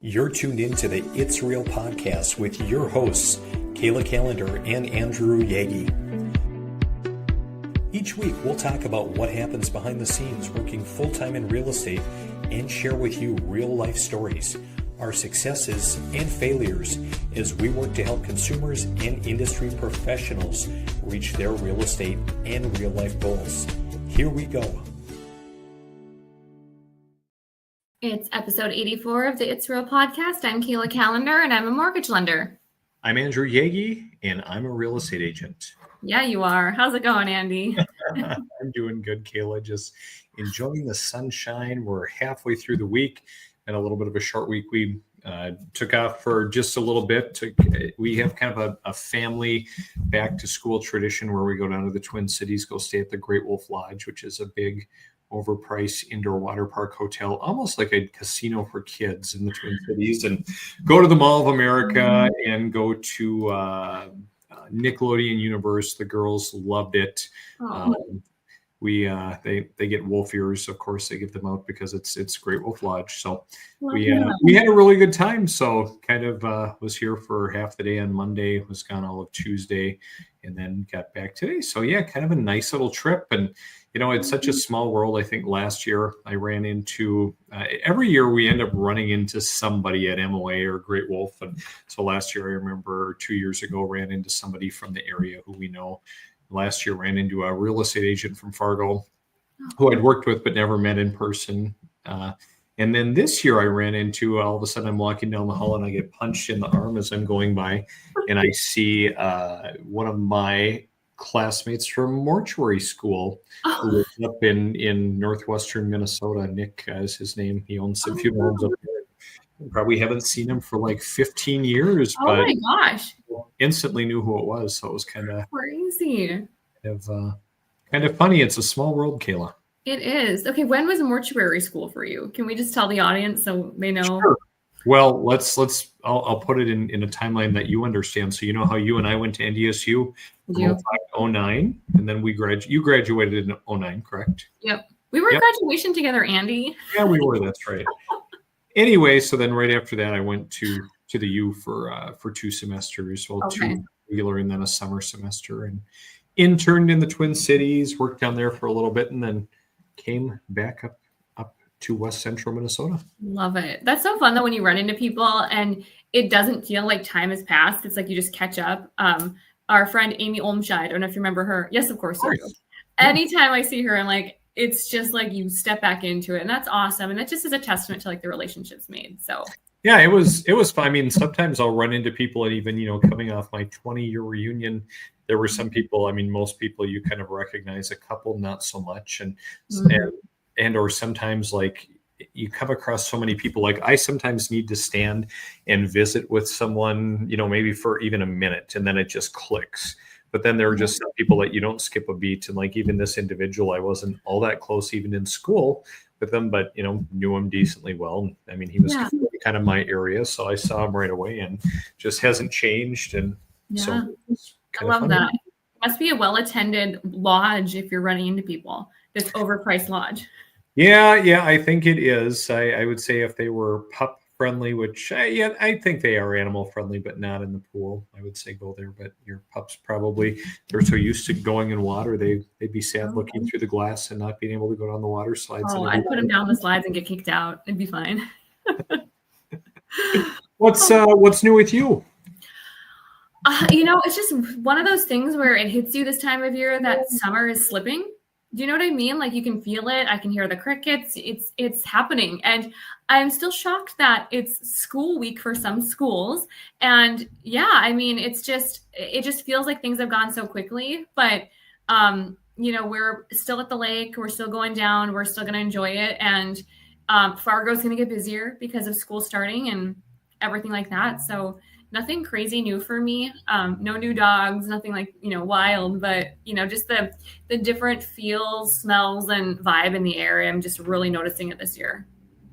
You're tuned in to the It's Real podcast with your hosts, Kayla Calendar and Andrew Yagi. Each week, we'll talk about what happens behind the scenes working full-time in real estate and share with you real-life stories, our successes and failures as we work to help consumers and industry professionals reach their real estate and real-life goals. Here we go. It's episode 84 of the It's Real podcast. I'm Kayla Calendar, and I'm a mortgage lender. I'm Andrew Yagi, and I'm a real estate agent. Yeah, you are. How's it going, Andy? I'm doing good, Kayla. Just enjoying the sunshine. We're halfway through the week and a little bit of a short week. We took off for just a little bit. We have kind of a family back to school tradition where we go down to the Twin Cities, go stay at the Great Wolf Lodge, which is a big overpriced indoor water park hotel, almost like a casino for kids in the Twin Cities, and go to the Mall of America and go to Nickelodeon Universe. The girls loved it. They get wolf ears, of course. They give them out because it's Great Wolf Lodge. So we had a really good time. So kind of was here for half the day on Monday, was gone all of Tuesday, and then got back today. So yeah, kind of a nice little trip. And you know, it's such a small world. I think last year I ran into, every year we end up running into somebody at MOA or Great Wolf. And so last year, I remember 2 years ago, ran into somebody from the area who we know. Last year, ran into a real estate agent from Fargo who I'd worked with but never met in person. And then this year I ran into, all of a sudden I'm walking down the hall and I get punched in the arm as I'm going by. And I see one of my classmates from mortuary school who lives up in northwestern Minnesota. Nick is his name. He owns a few homes up there. Probably haven't seen him for like 15 years. Oh my gosh. Instantly knew who it was. So it was kind of crazy. Kind of funny. It's a small world, Kayla. It is. Okay, when was mortuary school for you? Can we just tell the audience so they know? Sure. Well, I'll put it in a timeline that you understand. So you know how you and I went to NDSU from 2009, and then you graduated in 2009, correct? Yep. We were at graduation together, Andy. Yeah, we were. That's right. Anyway, so then right after that, I went to the U for 2 semesters. Well, 2 regular and then a summer semester, and interned in the Twin Cities, worked down there for a little bit, and then came back up to West Central Minnesota. Love it. That's so fun though when you run into people and it doesn't feel like time has passed. It's like you just catch up. Our friend Amy Olmscheid, I don't know if you remember her. Yes, of course. Anytime I see her, I'm like, it's just like you step back into it, and that's awesome. And that just is a testament to like the relationships made. So yeah, it was fun. I mean, sometimes I'll run into people, and even, you know, coming off my 20-year reunion, there were some people, I mean, most people you kind of recognize, a couple, not so much. And or sometimes like you come across so many people, like I sometimes need to stand and visit with someone, you know, maybe for even a minute, and then it just clicks. But then there are just some people that you don't skip a beat. And like even this individual, I wasn't all that close even in school with them, but, you know, knew him decently well. I mean, he was kind of my area. So I saw him right away and just hasn't changed. And so I love that. It must be a well-attended lodge if you're running into people. This overpriced lodge. Yeah, I think it is. I would say if they were pup friendly, which I think they are animal friendly, but not in the pool, I would say go there. But your pups probably, they're so used to going in water, they'd be sad looking through the glass and not being able to go down the water slides. I'd put them down the slides and get kicked out. It'd be fine. What's new with you? You know, it's just one of those things where it hits you this time of year that summer is slipping. Do you know what I mean? Like you can feel it. I can hear the crickets. It's happening. And I'm still shocked that it's school week for some schools. And yeah, I mean, it just feels like things have gone so quickly, but you know, we're still at the lake. We're still going down. We're still going to enjoy it. And Fargo's going to get busier because of school starting and everything like that. So nothing crazy new for me. No new dogs, nothing like, you know, wild, but, you know, just the different feels, smells, and vibe in the area. I'm just really noticing it this year.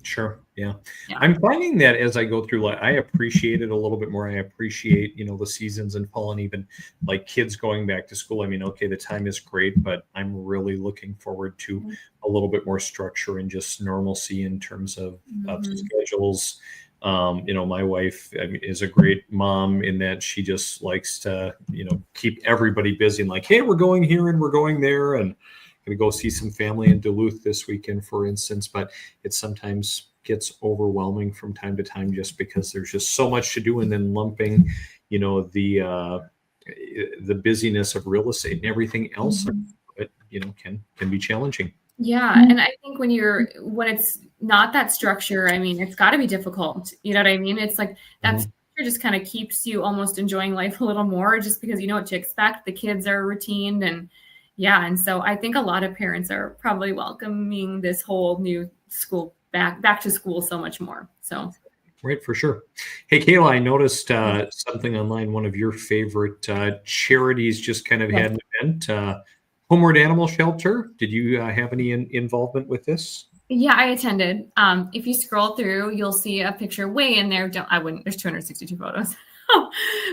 Sure. Yeah. Yeah. I'm finding that as I go through, I appreciate it a little bit more. I appreciate, the seasons in fall and even like kids going back to school. I mean, okay, the time is great, but I'm really looking forward to a little bit more structure and just normalcy in terms of schedules. My wife, I mean, is a great mom in that she just likes to, keep everybody busy and like, hey, we're going here and we're going there and going to go see some family in Duluth this weekend, for instance. But it sometimes gets overwhelming from time to time just because there's just so much to do, and then lumping, the busyness of real estate and everything else, it, can be challenging. Yeah. And I think when it's not that structure, I mean, it's got to be difficult. You know what I mean? It's like that structure just kind of keeps you almost enjoying life a little more just because you know what to expect. The kids are routine and yeah. And so I think a lot of parents are probably welcoming this whole new school back to school so much more. So. Right, for sure. Hey, Kayla, I noticed something online. One of your favorite charities just kind of had an event. Homeward Animal Shelter. Did you have any involvement with this? Yeah, I attended. If you scroll through, you'll see a picture way in there. There's 262 photos.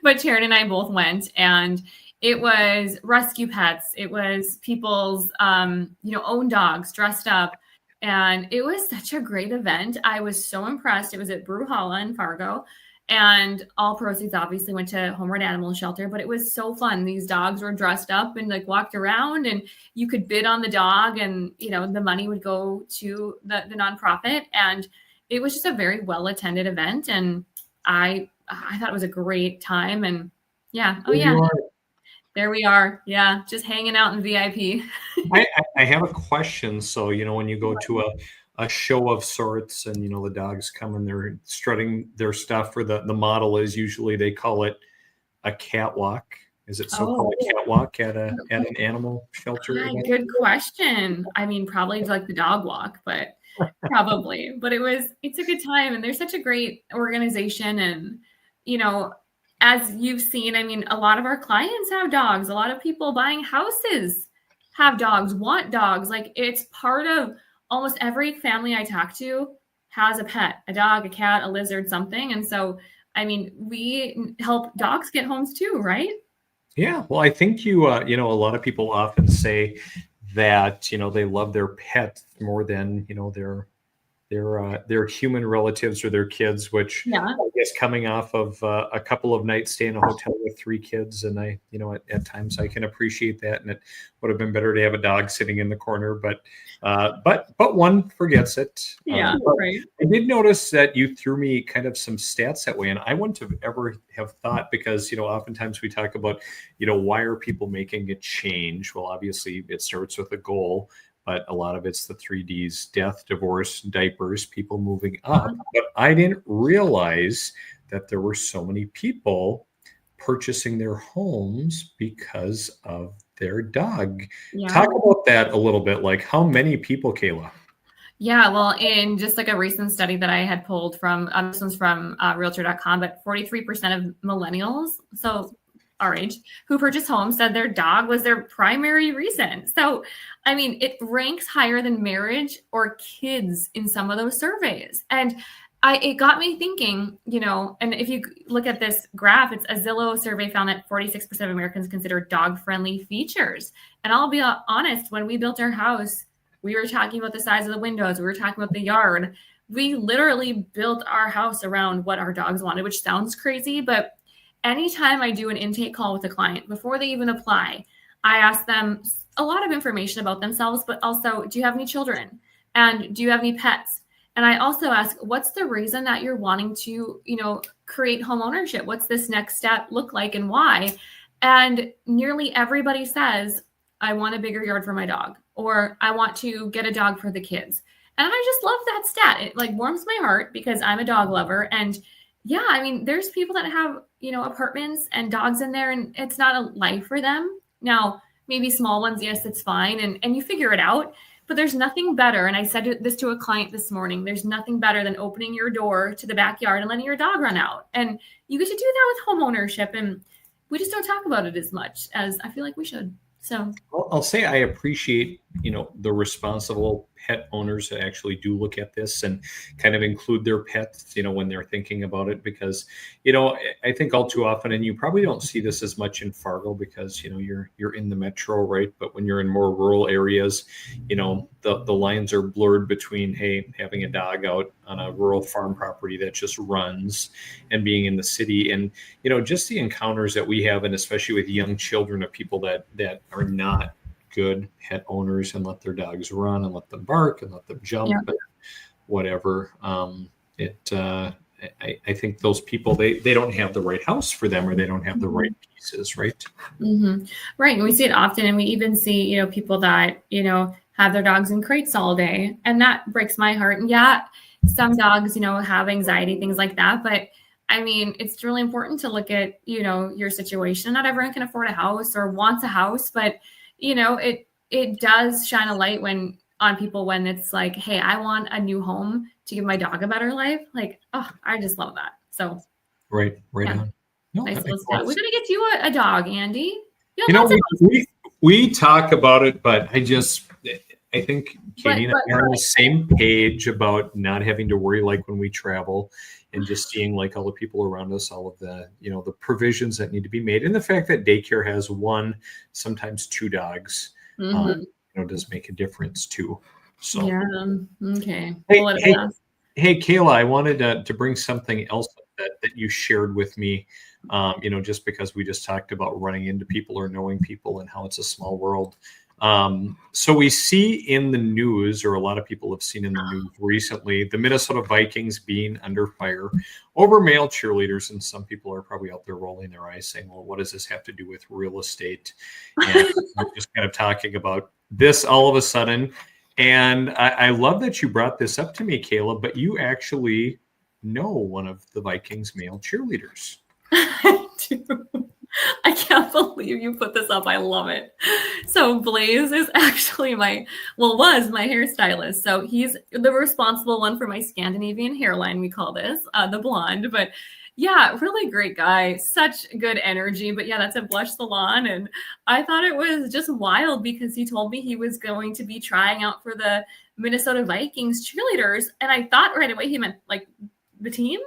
But Sharon and I both went, and it was rescue pets. It was people's, own dogs dressed up. And it was such a great event. I was so impressed. It was at Brewhalla in Fargo. And all proceeds obviously went to Homeward Animal Shelter, but it was so fun. These dogs were dressed up and like walked around, and you could bid on the dog, and the money would go to the nonprofit. And it was just a very well attended event, and I thought it was a great time. And yeah, there we are. Yeah, just hanging out in VIP. I have a question. So when you go to a show of sorts, and the dogs come and they're strutting their stuff, or the model is usually they call it a catwalk. Is it so-called a catwalk at an animal shelter? Yeah, good question. I mean, probably like the dog walk, but probably. But it's a good time, and they're such a great organization. And as you've seen, I mean, a lot of our clients have dogs. A lot of people buying houses have dogs, want dogs. Like it's part of almost every family I talk to has a pet, a dog, a cat, a lizard, something. And so, I mean, we help dogs get homes too, right? Yeah. Well, I think a lot of people often say that, they love their pet more than, their human relatives or their kids, which I guess coming off of a couple of nights staying in a hotel with 3 kids, and I, at times I can appreciate that, and it would have been better to have a dog sitting in the corner, but one forgets it. Yeah, right. I did notice that you threw me kind of some stats that way, and I wouldn't have ever have thought, because oftentimes we talk about why are people making a change? Well, obviously it starts with a goal. But a lot of it's the 3 Ds: death, divorce, diapers, people moving up. But I didn't realize that there were so many people purchasing their homes because of their dog. Yeah. Talk about that a little bit. Like, how many people, Kayla? Yeah, well, in just like a recent study that I had pulled from, this one's from realtor.com, but 43% of millennials, so our age, who purchased homes said their dog was their primary reason. So, I mean, it ranks higher than marriage or kids in some of those surveys. And it got me thinking, and if you look at this graph, it's a Zillow survey found that 46% of Americans consider dog-friendly features. And I'll be honest, when we built our house, we were talking about the size of the windows. We were talking about the yard. We literally built our house around what our dogs wanted, which sounds crazy, but anytime I do an intake call with a client, before they even apply, I ask them a lot of information about themselves, but also, do you have any children? And do you have any pets? And I also ask, what's the reason that you're wanting to, create home ownership? What's this next step look like, and why? And nearly everybody says, I want a bigger yard for my dog, or I want to get a dog for the kids. And I just love that stat. It like warms my heart because I'm a dog lover. And yeah, I mean, there's people that have, apartments and dogs in there, and it's not a life for them. Now, maybe small ones, yes, it's fine. And you figure it out, but there's nothing better. And I said this to a client this morning, there's nothing better than opening your door to the backyard and letting your dog run out. And you get to do that with home ownership. And we just don't talk about it as much as I feel like we should. So I'll say I appreciate the responsible pet owners that actually do look at this and kind of include their pets, when they're thinking about it, because, I think all too often, and you probably don't see this as much in Fargo because, you're in the metro, right? But when you're in more rural areas, the lines are blurred between, hey, having a dog out on a rural farm property that just runs and being in the city. And, just the encounters that we have, and especially with young children, of people that are not good pet owners and let their dogs run and let them bark and let them jump and whatever. I think those people, they don't have the right house for them, or they don't have the right pieces, right? Mm-hmm. Right. And we see it often. And we even see, people that, have their dogs in crates all day. And that breaks my heart. And yeah, some dogs, have anxiety, things like that. But I mean, it's really important to look at, your situation. Not everyone can afford a house or wants a house, but it does shine a light on people when it's like, hey, I want a new home to give my dog a better life. Like, oh, I just love that. So right on. No, nice little spot. We're gonna get you a dog, Andy. We talk about it, but I think Katie and I are on the same page about not having to worry, like when we travel, and just seeing like all the people around us, all of the, the provisions that need to be made. And the fact that daycare has one, sometimes two dogs, does make a difference too. So, yeah. Okay. Hey, Kayla, I wanted to bring something else that you shared with me, just because we just talked about running into people or knowing people and how it's a small world. So we see in the news, or a lot of people have seen in the news recently, the Minnesota Vikings being under fire over male cheerleaders. And some people are probably out there rolling their eyes saying, well, what does this have to do with real estate? And we're just kind of talking about this all of a sudden. And I love that you brought this up to me, Kayla, but you actually know one of the Vikings male cheerleaders. I do. I can't believe you put this up. I love it. So Blaze is actually was my hairstylist. So he's the responsible one for my Scandinavian hairline. We call this the blonde, but yeah, really great guy. Such good energy. But yeah, that's at Blush Salon. And I thought it was just wild because he told me he was going to be trying out for the Minnesota Vikings cheerleaders. And I thought right away he meant like the team.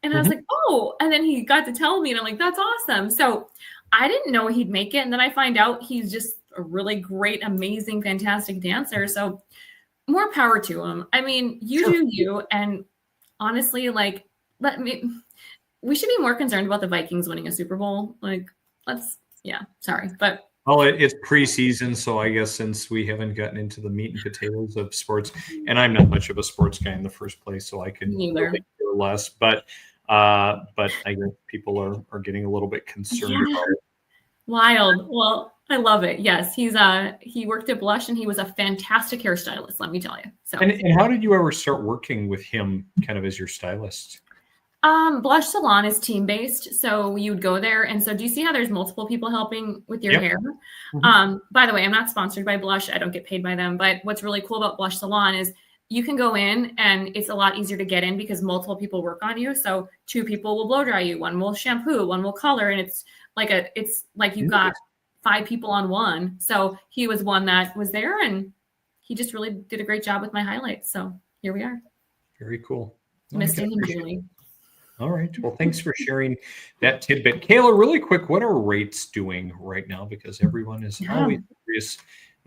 And I was like, oh, and then he got to tell me, and I'm like, that's awesome. So I didn't know he'd make it. And then I find out he's just a really great, amazing, fantastic dancer. So more power to him. I mean, you do you. And honestly, like, we should be more concerned about the Vikings winning a Super Bowl. Like, sorry. But well, it's preseason, so I guess since we haven't gotten into the meat and potatoes of sports, and I'm not much of a sports guy in the first place, so I can really care less. But I guess people are getting a little bit concerned about it. Wild. Well, I love it. Yes, he worked at Blush, and he was a fantastic hairstylist. Let me tell you. So, and how did you ever start working with him, kind of as your stylist? Blush Salon is team-based, so you'd go there. And so do you see how there's multiple people helping with your hair? By the way, I'm not sponsored by Blush. I don't get paid by them. But what's really cool about Blush Salon is you can go in and it's a lot easier to get in because multiple people work on you. So 2 people will blow dry you, 1 will shampoo, 1 will color. And it's like you've got 5 people on one. So he was one that was there, and he just really did a great job with my highlights. So here we are. Very cool. Missing him dearly. All right. Well, thanks for sharing that tidbit. Kayla, really quick, what are rates doing right now? Because everyone is always curious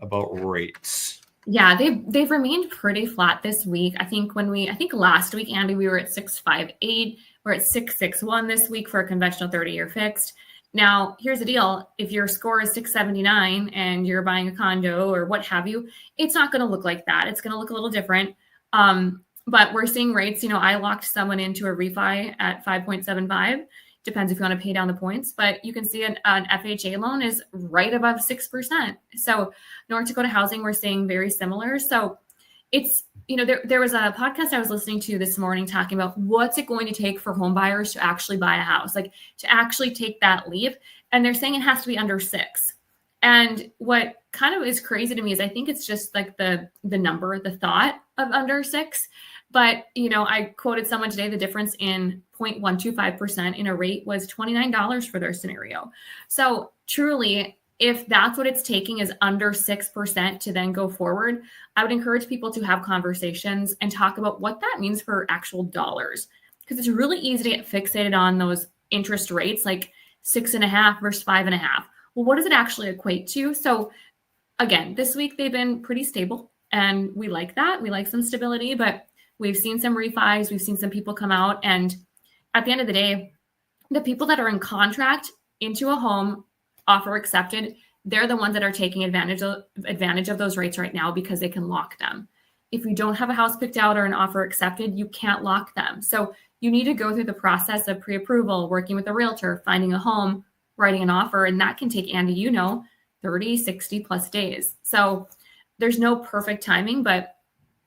about rates. Yeah, they've remained pretty flat this week. I think last week, Andy, we were at 658. We're at 661 this week for a conventional 30-year fixed. Now, here's the deal. If your score is 679 and you're buying a condo or what have you, it's not going to look like that. It's going to look a little different. But we're seeing rates, I locked someone into a refi at 5.75. Depends if you want to pay down the points, but you can see an FHA loan is right above 6%. So North Dakota housing, we're seeing very similar. So it's, there was a podcast I was listening to this morning talking about what's it going to take for home buyers to actually buy a house, like to actually take that leap. And they're saying it has to be under 6. And what kind of is crazy to me is I think it's just like the number, the thought of under 6. But, I quoted someone today, the difference in 0.125% in a rate was $29 for their scenario. So truly, if that's what it's taking is under 6% to then go forward, I would encourage people to have conversations and talk about what that means for actual dollars. Because it's really easy to get fixated on those interest rates, like 6.5 versus 5.5. Well, what does it actually equate to? So again, this week they've been pretty stable, and we like that. We like some stability, but we've seen some refis. We've seen some people come out, and at the end of the day, the people that are in contract into a home, offer accepted, they're the ones that are taking advantage of those rates right now because they can lock them. If you don't have a house picked out or an offer accepted, you can't lock them. So you need to go through the process of pre-approval, working with a realtor, finding a home, writing an offer, and that can take, Andy, 30, 60 plus days. So there's no perfect timing, but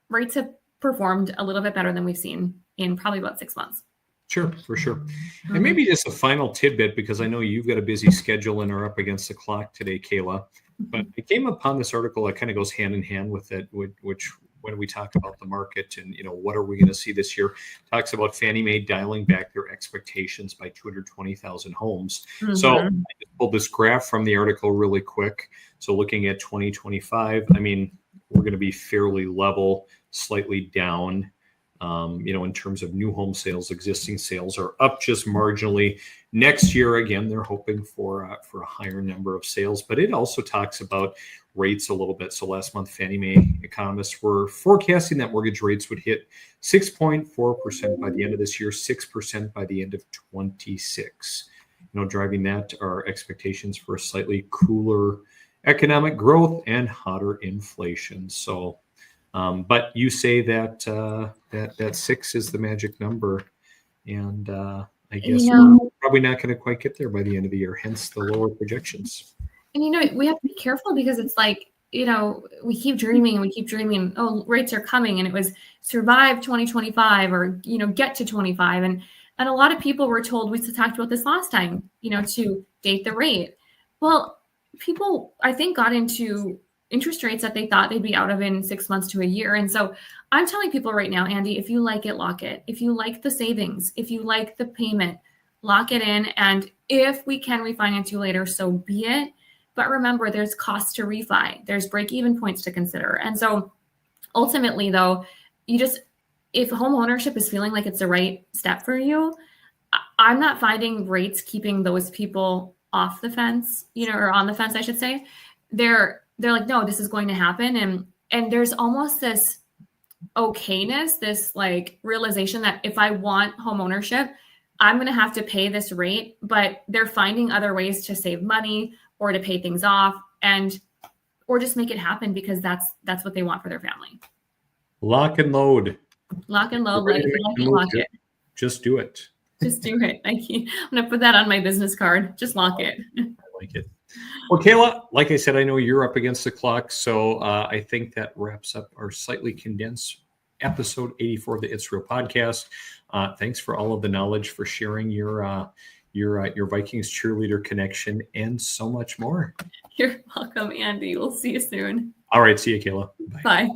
rates have performed a little bit better than we've seen in probably about 6 months. Sure, for sure. And maybe just a final tidbit, because I know you've got a busy schedule and are up against the clock today, Kayla. But I came upon this article that kind of goes hand in hand with it, which when we talk about the market and, what are we going to see this year, talks about Fannie Mae dialing back their expectations by 220,000 homes. Mm-hmm. So I just pulled this graph from the article really quick. So looking at 2025, we're going to be fairly level, slightly down. In terms of new home sales, existing sales are up just marginally. Next year, again, they're hoping for a higher number of sales, but it also talks about rates a little bit. So last month, Fannie Mae economists were forecasting that mortgage rates would hit 6.4% by the end of this year, 6% by the end of 26. Driving that are expectations for a slightly cooler economic growth and hotter inflation. So but you say that that 6 is the magic number, and I guess we're probably not going to quite get there by the end of the year, hence the lower projections. And we have to be careful because it's like, we keep dreaming, oh, rates are coming, and it was survive 2025 or, get to 25. And a lot of people were told, we talked about this last time, to date the rate. Well, people, I think, got into interest rates that they thought they'd be out of in 6 months to a year. And so I'm telling people right now, Andy, if you like it, lock it. If you like the savings, if you like the payment, lock it in. And if we can refinance you later, so be it. But remember, there's costs to refi. There's break-even points to consider. And so ultimately, though, if home ownership is feeling like it's the right step for you, I'm not finding rates keeping those people off the fence, or on the fence, I should say. They're like, no, this is going to happen. And there's almost this okayness, this like realization that if I want home ownership, I'm going to have to pay this rate, but they're finding other ways to save money or to pay things off or just make it happen because that's what they want for their family. Lock and load. Lock and load. Lock it. Just do it. Just do it. I'm going to put that on my business card. Just lock it. I like it. Well, Kayla, like I said, I know you're up against the clock, so I think that wraps up our slightly condensed episode 84 of the It's Real podcast. Thanks for all of the knowledge, for sharing your Vikings cheerleader connection, and so much more. You're welcome, Andy. We'll see you soon. All right. See you, Kayla. Bye.